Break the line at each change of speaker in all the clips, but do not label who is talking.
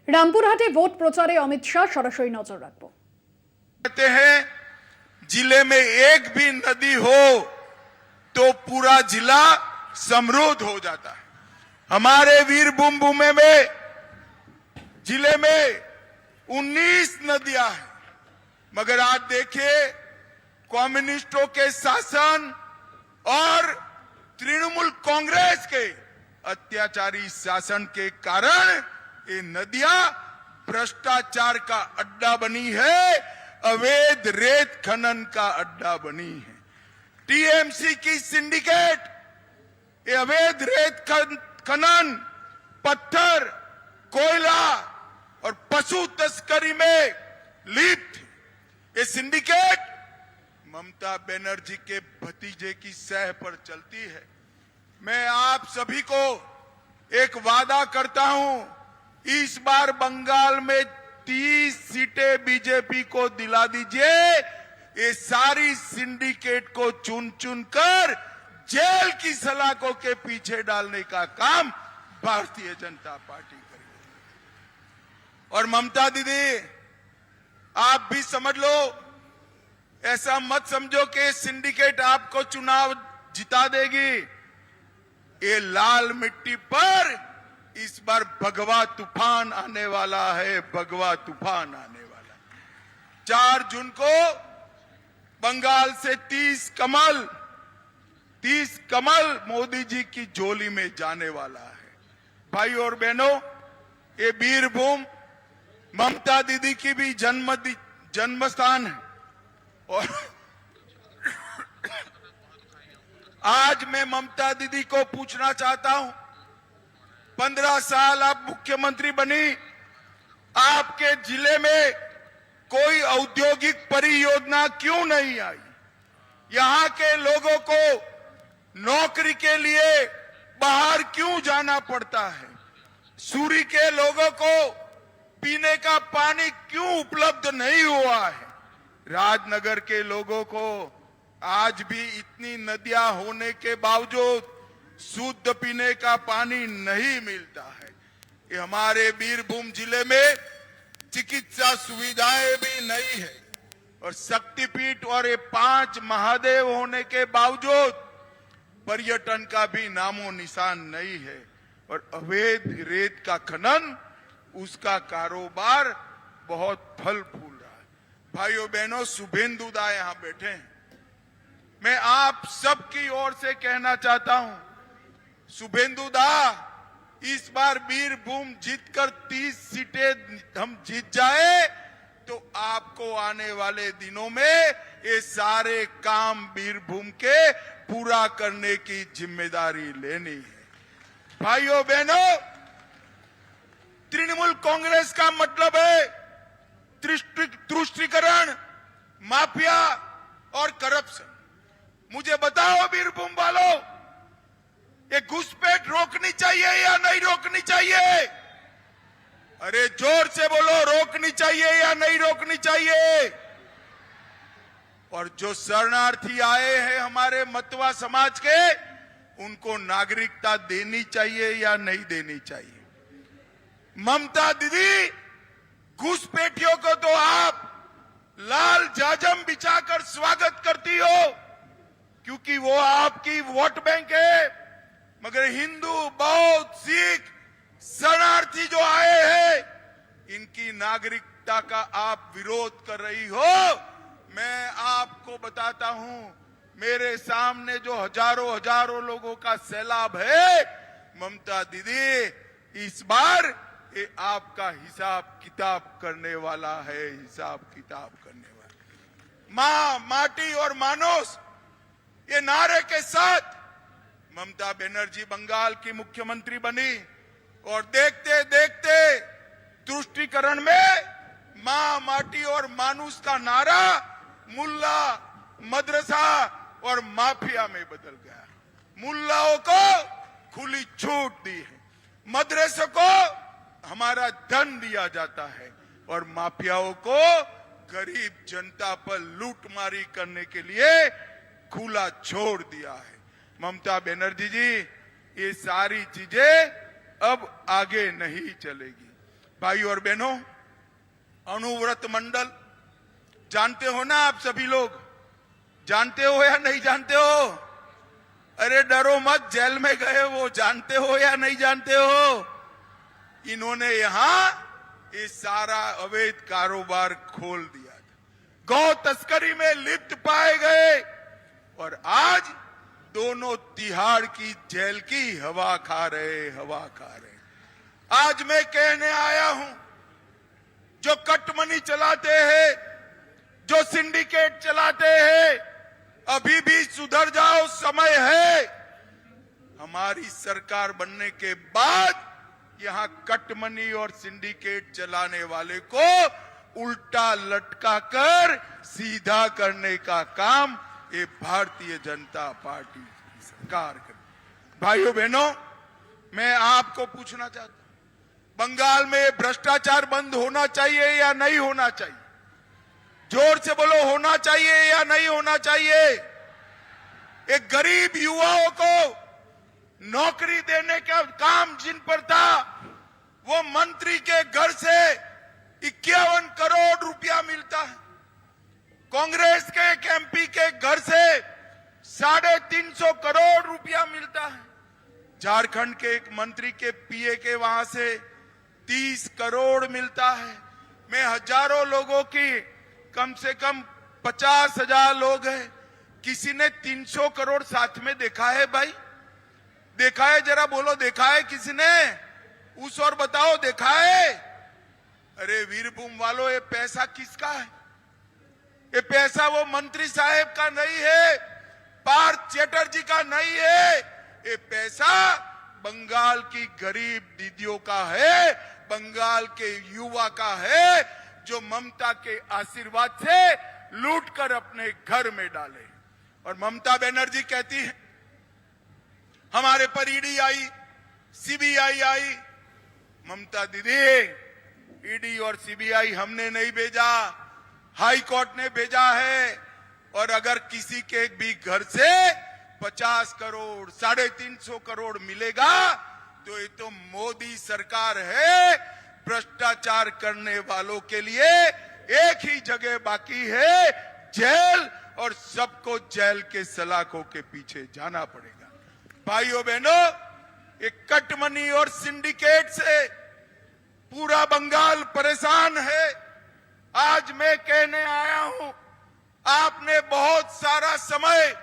रामपुरहाटे vote प्रचारे Amit Shah सरासरि नजर रखबो।
कहते हैं जिले में एक भी नदी हो तो पूरा जिला समृद्ध हो जाता है। हमारे वीरभूम भूमि में जिले में 19 नदियां हैं, मगर आज देखिए कम्युनिस्टों के शासन और तृणमूल कांग्रेस के अत्याचारी शासन के कारण ये नदियां भ्रष्टाचार का अड्डा बनी है, अवैध रेत खनन का अड्डा बनी है। टीएमसी की सिंडिकेट ये अवैध रेत खनन, पत्थर, कोयला और पशु तस्करी में लिप्त है। ये सिंडिकेट ममता बनर्जी के भतीजे की सह पर चलती है। मैं आप सभी को एक वादा करता हूं, इस बार बंगाल में 30 सीटें बीजेपी को दिला दीजिए। ये सारी सिंडिकेट को चुन चुन कर जेल की सलाखों के पीछे डालने का काम भारतीय जनता पार्टी करेगी। और ममता दीदी, आप भी समझ लो, ऐसा मत समझो कि सिंडिकेट आपको चुनाव जिता देगी। ये लाल मिट्टी पर इस बार भगवा तूफान आने वाला है, भगवा तूफान आने वाला है। 4 जून को बंगाल से 30 कमल मोदी जी की झोली में जाने वाला है। भाई और बहनों, ये वीरभूम ममता दीदी की भी जन्म स्थान है। और आज मैं ममता दीदी को पूछना चाहता हूं, 15 साल आप मुख्यमंत्री बनी, आपके जिले में कोई औद्योगिक परियोजना क्यों नहीं आई? यहां के लोगों को नौकरी के लिए बाहर क्यों जाना पड़ता है? सूरी के लोगों को पीने का पानी क्यों उपलब्ध नहीं हुआ है? राजनगर के लोगों को आज भी इतनी नदियां होने के बावजूद शुद्ध पीने का पानी नहीं मिलता है। ये हमारे वीरभूम जिले में चिकित्सा सुविधाएं भी नहीं है, और शक्तिपीठ और ये 5 महादेव होने के बावजूद पर्यटन का भी नामो निशान नहीं है। और अवैध रेत का खनन, उसका कारोबार बहुत फल फूल रहा है। भाइयों बहनों, शुभेंदु दा यहां बैठे हैं। मैं आप सबकी ओर से कहना चाहता हूं, शुभेंदु दा, इस बार वीरभूम जीतकर 30 सीटें हम जीत जाए तो आपको आने वाले दिनों में ये सारे काम वीरभूम के पूरा करने की जिम्मेदारी लेनी है। भाइयों बहनों, तृणमूल कांग्रेस का मतलब है तुष्टीकरण, माफिया और करप्शन। मुझे बताओ वीरभूम वालों, ये घुसपैठ रोकनी चाहिए या नहीं रोकनी चाहिए? अरे जोर से बोलो, रोकनी चाहिए या नहीं रोकनी चाहिए? और जो शरणार्थी आए हैं हमारे मतवा समाज के, उनको नागरिकता देनी चाहिए या नहीं देनी चाहिए? ममता दीदी, घुसपैठियों को तो आप लाल जाजम बिछाकर स्वागत करती हो क्योंकि वो आपकी वोट बैंक है, मगर हिंदू, बौद्ध, सिख शरणार्थी जो आए हैं, इनकी नागरिकता का आप विरोध कर रही हो। मैं आपको बताता हूं, मेरे सामने जो हजारों लोगों का सैलाब है, ममता दीदी इस बार ये आपका हिसाब किताब करने वाला है, हिसाब किताब करने वाला। मां, माटी और मानुष, ये नारे के साथ ममता बनर्जी बंगाल की मुख्यमंत्री बनी, और देखते देखते तुष्टीकरण में मां, माटी और मानुष का नारा मुल्ला, मदरसा और माफिया में बदल गया। मुल्लाओं को खुली छूट दी है, मदरसों को हमारा धन दिया जाता है, और माफियाओं को गरीब जनता पर लूटमारी करने के लिए खुला छोड़ दिया है। ममता बनर्जी जी, ये सारी चीजें अब आगे नहीं चलेगी। भाई और बहनों, अनुव्रत मंडल जानते हो ना आप सभी लोग? जानते हो या नहीं जानते हो? अरे डरो मत, जेल में गए वो, जानते हो या नहीं जानते हो? इन्होंने यहां ये सारा अवैध कारोबार खोल दिया था, गौ तस्करी में लिप्त पाए गए और आज दोनों तिहाड़ की जेल की हवा खा रहे। आज मैं कहने आया हूं, जो कटमनी चलाते हैं, जो सिंडिकेट चलाते हैं, अभी भी सुधर जाओ, समय है। हमारी सरकार बनने के बाद यहां कटमनी और सिंडिकेट चलाने वाले को उल्टा लटका कर सीधा करने का काम ये भारतीय जनता पार्टी की सरकार करे। भाइयों बहनों, मैं आपको पूछना चाहता हूं, बंगाल में भ्रष्टाचार बंद होना चाहिए या नहीं होना चाहिए? जोर से बोलो, होना चाहिए या नहीं होना चाहिए? एक गरीब युवाओं को नौकरी देने का काम जिन पर था, वो मंत्री के घर से 51 करोड़ रुपया मिलता है। कांग्रेस के एक एमपी के घर से 350 करोड़ रुपया मिलता है। झारखंड के एक मंत्री के पीए के वहां से 30 करोड़ मिलता है। मैं हजारों लोगों की, कम से कम 50,000 लोग हैं, किसी ने 300 करोड़ साथ में देखा है? भाई देखा है? जरा बोलो, देखा है किसी ने? उस और बताओ, देखा है? अरे वीरभूम वालों, ये पैसा किसका है? ये पैसा वो मंत्री साहब का नहीं है, पार्थ चैटर्जी का नहीं है, ये पैसा बंगाल की गरीब दीदियों का है, बंगाल के युवा का है, जो ममता के आशीर्वाद से लूट कर अपने घर में डाले। और ममता बनर्जी कहती है, हमारे पर ईडी आई, सीबीआई आई। ममता दीदी, ईडी और सीबीआई हमने नहीं भेजा, हाई कोर्ट ने भेजा है। और अगर किसी के भी घर से 50 करोड़, 350 करोड़ मिलेगा तो ये तो मोदी सरकार है। भ्रष्टाचार करने वालों के लिए एक ही जगह बाकी है, जेल, और सबको जेल के सलाखों के पीछे जाना पड़ेगा। भाइयों बहनों, एक कटमनी और सिंडिकेट से पूरा बंगाल परेशान है। आज मैं कहने आया हूं, आपने बहुत सारा समय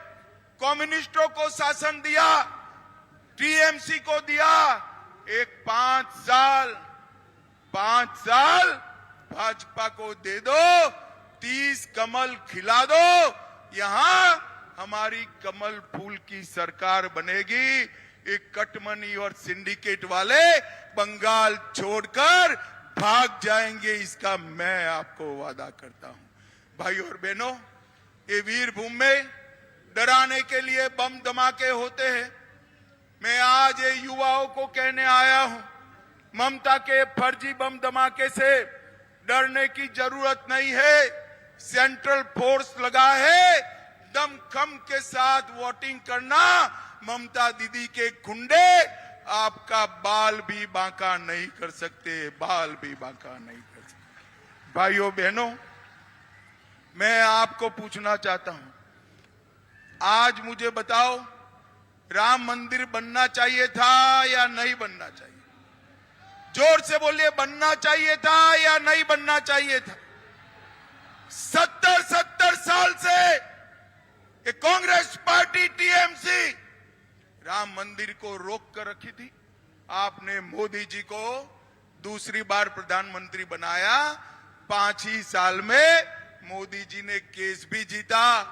कम्युनिस्टों को शासन दिया, टीएमसी को दिया। एक 5 साल भाजपा को दे दो, 30 कमल खिला दो, यहां हमारी कमल फूल की सरकार बनेगी। एक कटमनी और सिंडिकेट वाले बंगाल छोड़कर भाग जाएंगे, इसका मैं आपको वादा करता हूं। भाइयों और बहनों, ये वीरभूमि में डराने के लिए बम धमाके होते हैं। मैं आज ये युवाओं को कहने आया हूं, ममता के फर्जी बम धमाके से डरने की जरूरत नहीं है। सेंट्रल फोर्स लगा है, दमखम के साथ वोटिंग करना। ममता दीदी के गुंडे आपका बाल भी बांका नहीं कर सकते, बाल भी बांका नहीं कर सकते। भाइयों बहनों, मैं आपको पूछना चाहता हूं, आज मुझे बताओ, राम मंदिर बनना चाहिए था या नहीं बनना चाहिए? जोर से बोलिए, बनना चाहिए था या नहीं बनना चाहिए था? 70 साल से ये कांग्रेस पार्टी टीएमसी राम मंदिर को रोक कर रखी थी। आपने मोदी जी को दूसरी बार प्रधानमंत्री बनाया, 5 ही साल में मोदी जी ने केस भी जीता,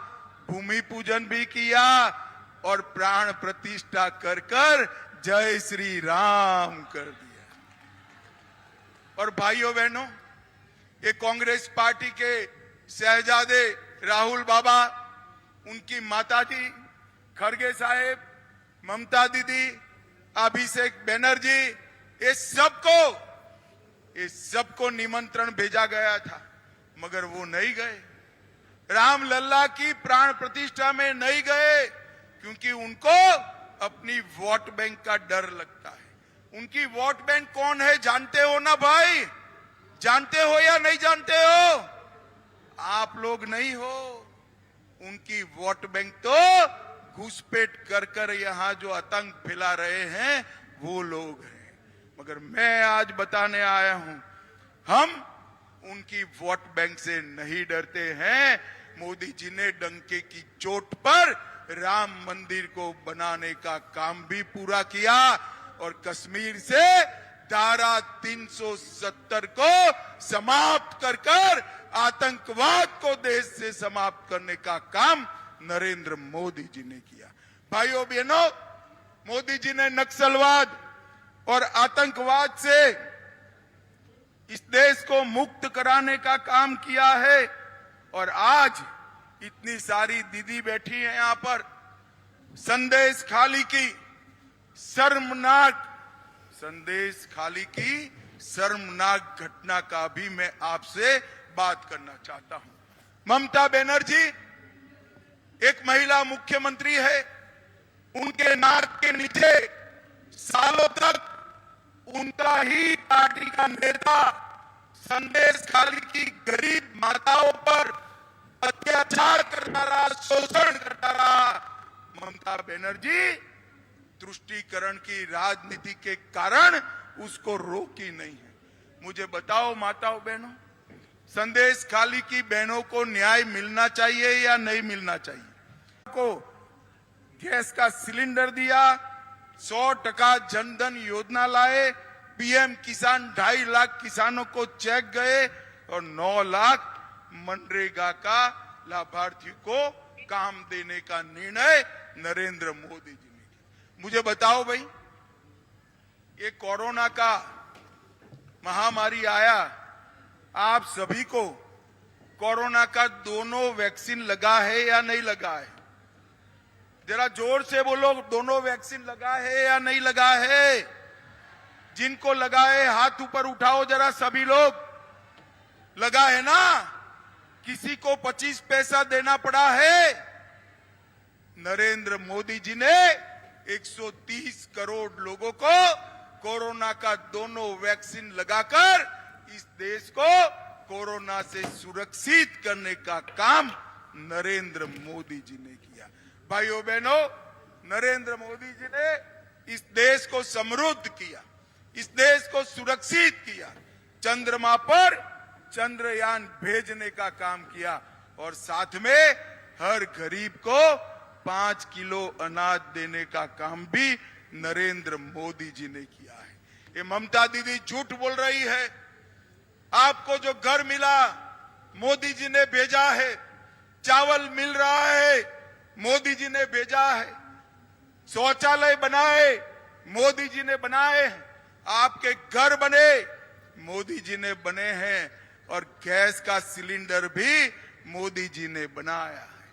भूमि पूजन भी किया और प्राण प्रतिष्ठा कर जय श्री राम कर दिया। और भाइयों बहनों, ये कांग्रेस पार्टी के शहजादे राहुल बाबा, उनकी माता जी खड़गे साहेब, ममता दीदी, अभिषेक बनर्जी, ये सबको निमंत्रण भेजा गया था, मगर वो नहीं गए। राम लल्ला की प्राण प्रतिष्ठा में नहीं गए, क्योंकि उनको अपनी वोट बैंक का डर लगता है। उनकी वोट बैंक कौन है जानते हो ना भाई? जानते हो या नहीं जानते हो? आप लोग नहीं हो। उनकी वोट बैंक तो घुसपैठ कर कर यहां जो आतंक फैला रहे हैं वो लोग हैं। मगर मैं आज बताने आया हूं, हम उनकी वोट बैंक से नहीं डरते हैं। मोदी जी ने डंके की चोट पर राम मंदिर को बनाने का काम भी पूरा किया और कश्मीर से धारा 370 को समाप्त कर कर आतंकवाद को देश से समाप्त करने का काम नरेंद्र मोदी जी ने किया। भाइयों बहनों, मोदी जी ने नक्सलवाद और आतंकवाद से इस देश को मुक्त कराने का काम किया है और आज इतनी सारी दीदी बैठी हैं यहां पर। संदेश खाली की शर्मनाक घटना का भी मैं आपसे बात करना चाहता हूं। ममता बनर्जी एक महिला मुख्यमंत्री है। उनके नाक के नीचे सालों तक उनका ही पार्टी का नेता संदेश खाली की गरीब माताओं पर अत्याचार करता रहा, शोषण करता रहा। ममता बनर्जी तुष्टीकरण की राजनीति के कारण उसको रोकी नहीं है। मुझे बताओ माताओं बहनों, संदेश खाली की बहनों को न्याय मिलना चाहिए या नहीं मिलना चाहिए? को गैस का सिलेंडर दिया, 100% जनधन योजना लाए, पीएम किसान 2.5 लाख किसानों को चेक गए और 9 लाख मनरेगा का लाभार्थियों को काम देने का निर्णय नरेंद्र मोदी जी ने किया। मुझे बताओ भाई, ये कोरोना का महामारी आया, आप सभी को कोरोना का दोनों वैक्सीन लगा है या नहीं लगा है? जरा जोर से बोलो, दोनों वैक्सीन लगा है या नहीं लगा है? जिनको लगा है हाथ ऊपर उठाओ जरा। सभी लोग लगा है ना? किसी को 25 पैसा देना पड़ा है? नरेंद्र मोदी जी ने 130 करोड़ लोगों को कोरोना का दोनों वैक्सीन लगाकर इस देश को कोरोना से सुरक्षित करने का काम नरेंद्र मोदी जी ने किया। भाइयों बहनों, नरेंद्र मोदी जी ने इस देश को समृद्ध किया, इस देश को सुरक्षित किया, चंद्रमा पर चंद्रयान भेजने का काम किया और साथ में हर गरीब को 5 किलो अनाज देने का काम भी नरेंद्र मोदी जी ने किया है। ये ममता दीदी झूठ बोल रही है। आपको जो घर मिला मोदी जी ने भेजा है, चावल मिल रहा है मोदी जी ने भेजा है, शौचालय बनाए मोदी जी ने बनाए हैं, आपके घर बने मोदी जी ने बने हैं और गैस का सिलेंडर भी मोदी जी ने बनाया है।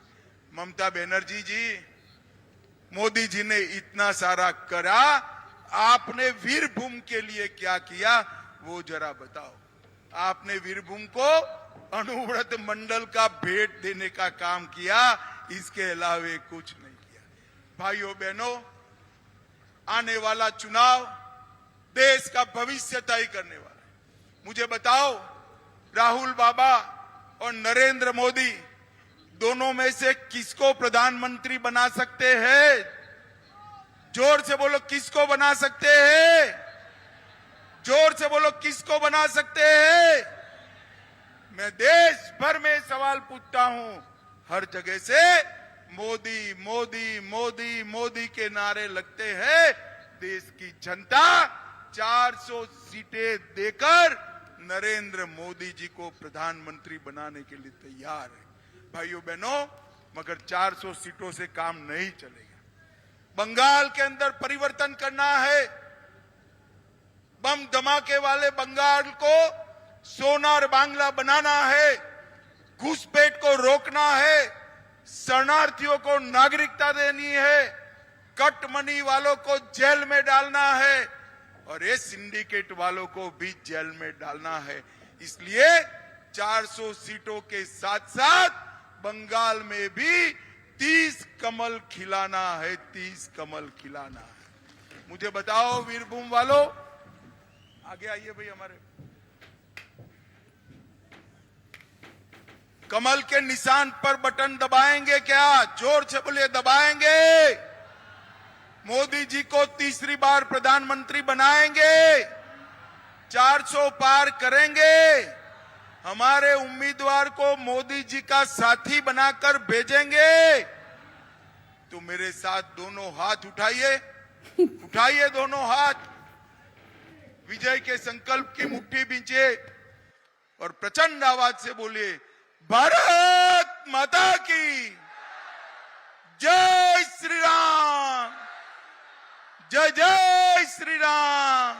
ममता बनर्जी जी, मोदी जी ने इतना सारा करा, आपने वीरभूमि के लिए क्या किया वो जरा बताओ। आपने वीरभूमि को अणुव्रत मंडल का भेंट देने का काम किया, इसके अलावा कुछ नहीं किया। भाइयों बहनों, आने वाला चुनाव देश का भविष्य तय करने वाला है। मुझे बताओ, राहुल बाबा और नरेंद्र मोदी दोनों में से किसको प्रधानमंत्री बना सकते हैं? जोर से बोलो, किसको बना सकते हैं? जोर से बोलो, किसको बना सकते हैं? मैं देश भर में सवाल पूछता हूं, हर जगह से मोदी मोदी मोदी मोदी के नारे लगते हैं। देश की जनता 400 सीटें देकर नरेंद्र मोदी जी को प्रधानमंत्री बनाने के लिए तैयार है। भाइयों बहनों, मगर 400 सीटों से काम नहीं चलेगा। बंगाल के अंदर परिवर्तन करना है। बम धमाके वाले बंगाल को सोनार बांग्ला बनाना है, घुसपैठ को रोकना है, शरणार्थियों को नागरिकता देनी है, कट मनी वालों को जेल में डालना है और ये सिंडिकेट वालों को भी जेल में डालना है। इसलिए 400 सीटों के साथ साथ बंगाल में भी 30 कमल खिलाना है, 30 कमल खिलाना है। मुझे बताओ वीरभूम वालों, आगे आइए भाई हमारे। कमल के निशान पर बटन दबाएंगे क्या? जोर से बोलिए, दबाएंगे। मोदी जी को तीसरी बार प्रधानमंत्री बनाएंगे, 400 पार करेंगे, हमारे उम्मीदवार को मोदी जी का साथी बनाकर भेजेंगे। तो मेरे साथ दोनों हाथ उठाइए, उठाइए दोनों हाथ, विजय के संकल्प की मुट्ठी बींचे और प्रचंड आवाज से बोलिए, भारत माता की जय श्री राम, जय जय श्री राम।